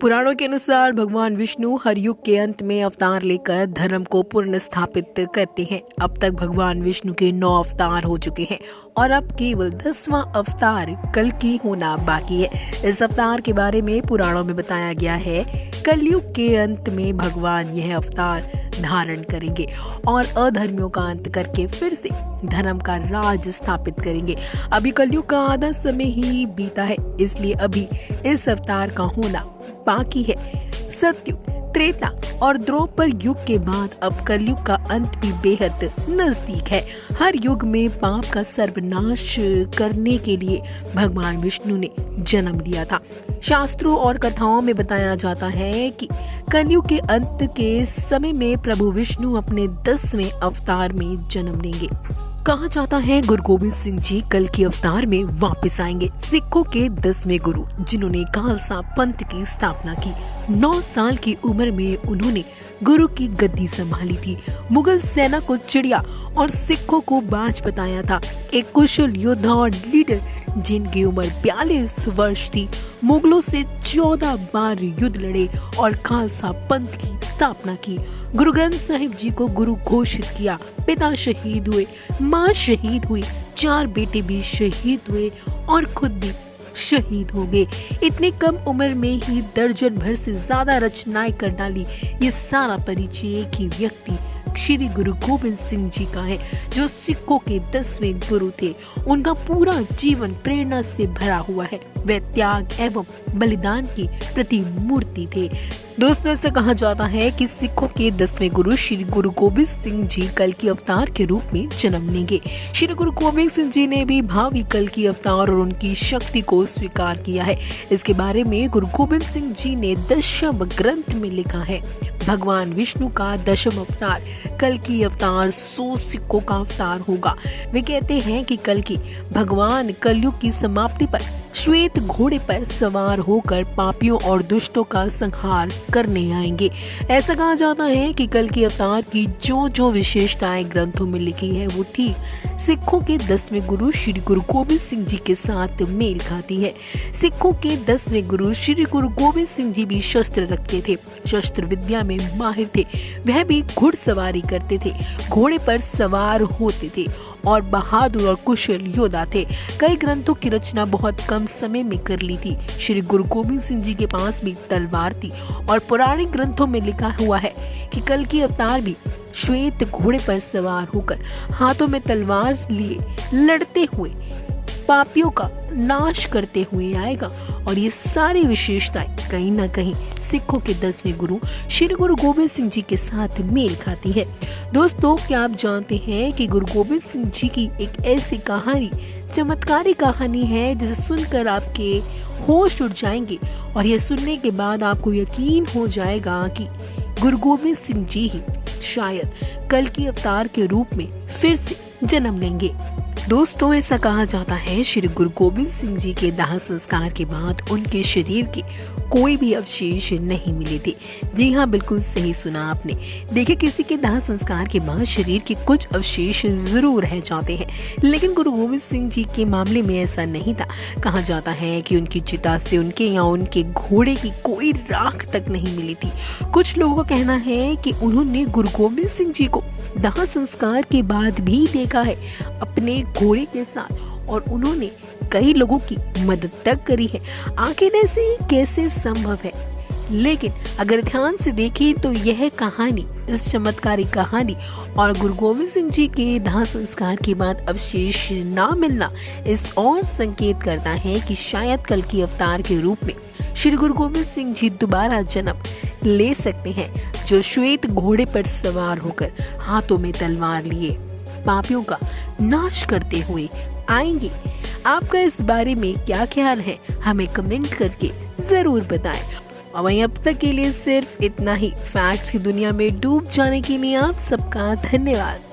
पुराणों के अनुसार भगवान विष्णु हर युग के अंत में अवतार लेकर धर्म को पुनः स्थापित करते हैं। अब तक भगवान विष्णु के 9 अवतार हो चुके हैं और अब केवल 10वां अवतार कल्कि होना बाकी है। इस अवतार के बारे में पुराणों में बताया गया है, कलयुग के अंत में भगवान यह अवतार धारण करेंगे और अधर्मियों का अंत करके फिर से धर्म का राज स्थापित करेंगे। अभी कलयुग का आधा समय ही बीता है, इसलिए अभी इस अवतार का होना बाकी है। सतयुग, त्रेता और द्वापर युग के बाद अब कलयुग का अंत भी बेहद नजदीक है। हर युग में पाप का सर्वनाश करने के लिए भगवान विष्णु ने जन्म लिया था। शास्त्रों और कथाओं में बताया जाता है कि कलयुग के अंत के समय में प्रभु विष्णु अपने 10वें अवतार में जन्म लेंगे। कहा जाता है गुरु गोविंद सिंह जी कल्कि अवतार में वापस आएंगे। सिखों के 10वें गुरु, जिन्होंने खालसा पंथ की स्थापना की। 9 साल की उम्र में उन्होंने गुरु की गद्दी संभाली थी। मुगल सेना को चिड़िया और सिखों को बाज बताया था। एक कुशल योद्धा और लीडर जिनकी उम्र 42 वर्ष थी, मुगलों से 14 बार युद्ध लड़े और खालसा पंथ की स्थापना की। गुरु ग्रंथ साहिब जी को गुरु घोषित किया। पिता शहीद हुए, माँ शहीद हुई, 4 बेटे भी शहीद हुए और खुद भी शहीद हो गए। इतने कम उम्र में ही दर्जन भर से ज्यादा रचनाएं कर डाली। ये सारा परिचय एक ही व्यक्ति श्री गुरु गोविंद सिंह जी का है, जो सिखों के 10वें गुरु थे। उनका पूरा जीवन प्रेरणा से भरा हुआ है। वे त्याग एवं बलिदान की प्रतिमूर्ति थे। दोस्तों, ऐसा कहा जाता है कि सिखों के 10वें गुरु श्री गुरु गोविंद सिंह जी कल्कि अवतार के रूप में जन्म लेंगे। श्री गुरु गोविंद सिंह जी ने भी भावी कल्कि अवतार और उनकी शक्ति को स्वीकार किया है। इसके बारे में गुरु गोविंद सिंह जी ने दशम ग्रंथ में लिखा है, भगवान विष्णु का 10वां अवतार कल्कि अवतार 100 सिखों का अवतार होगा। वे कहते हैं कि कल्कि भगवान कलयुग की समाप्ति पर श्वेत घोड़े पर सवार होकर पापियों और दुष्टों का संहार करने आएंगे। ऐसा कहा जाता है कि कल्कि अवतार की जो विशेषताएं ग्रंथों में लिखी है, वो ठीक सिखों के 10वें गुरु श्री गुरु गोविंद सिंह जी के साथ मेल खाती है। सिखों के 10वें गुरु श्री गुरु गोविंद सिंह जी भी शस्त्र रखते थे, शस्त्र विद्या में माहिर थे। वह भी घुड़सवारी करते थे, घोड़े पर सवार होते थे और बहादुर और कुशल योद्धा थे। कई ग्रंथों की रचना बहुत कम समय में कर ली थी। श्री गुरु गोविंद सिंह जी के पास भी तलवार थी और पौराणिक ग्रंथों में लिखा हुआ है कि कल्कि अवतार भी श्वेत घोड़े पर सवार होकर हाथों में तलवार लिए लड़ते हुए पापियों का नाश करते हुए आएगा। और ये सारी विशेषताएं कहीं ना कहीं सिखों के 10वें गुरु श्री गुरु गोविंद सिंह जी के साथ मेल खाती है। दोस्तों, क्या आप जानते हैं कि गुरु गोविंद सिंह जी की एक ऐसी कहानी, चमत्कारी कहानी है, जिसे सुनकर आपके होश उड़ जाएंगे और यह सुनने के बाद आपको यकीन हो जाएगा कि गुरु गोविंद सिंह जी ही शायद कल्कि अवतार के रूप में फिर से जन्म लेंगे। दोस्तों, ऐसा कहा जाता है श्री गुरु गोविंद सिंह जी के दाह संस्कार के बाद उनके शरीर के कोई भी अवशेष नहीं मिले थे। जी हाँ, बिल्कुल सही सुना आपने। देखिए, किसी के दाह संस्कार के बाद शरीर के कुछ अवशेष जरूर रह जाते हैं, लेकिन गुरु गोविंद सिंह जी के मामले में ऐसा नहीं था। कहा जाता है कि उनकी चिता से उनके या उनके घोड़े की कोई राख तक नहीं मिली थी। कुछ लोगों का कहना है कि उन्होंने गुरु गोविंद सिंह जी को दाह संस्कार के बाद भी देखा है अपने घोड़े के साथ, और उन्होंने कई लोगों की मदद तक करी है। आखिर ऐसे ही कैसे संभव है? लेकिन अगर ध्यान से देखें तो यह कहानी, इस चमत्कारी कहानी और गुरु गोविंद सिंह जी के दाह संस्कार के बाद अवशेष ना मिलना इस और संकेत करता है कि शायद कल्कि अवतार के रूप में श्री गुरु गोविंद सिंह जी दोबारा जन्म ले सकते हैं, जो श्वेत घोड़े पर सवार होकर हाथों में तलवार लिए पापियों का नाश करते हुए आएंगे। आपका इस बारे में क्या ख्याल है? हमें कमेंट करके जरूर बताएं। और वहीं अब तक के लिए सिर्फ इतना ही। फैक्ट्स की दुनिया में डूब जाने के लिए आप सबका धन्यवाद।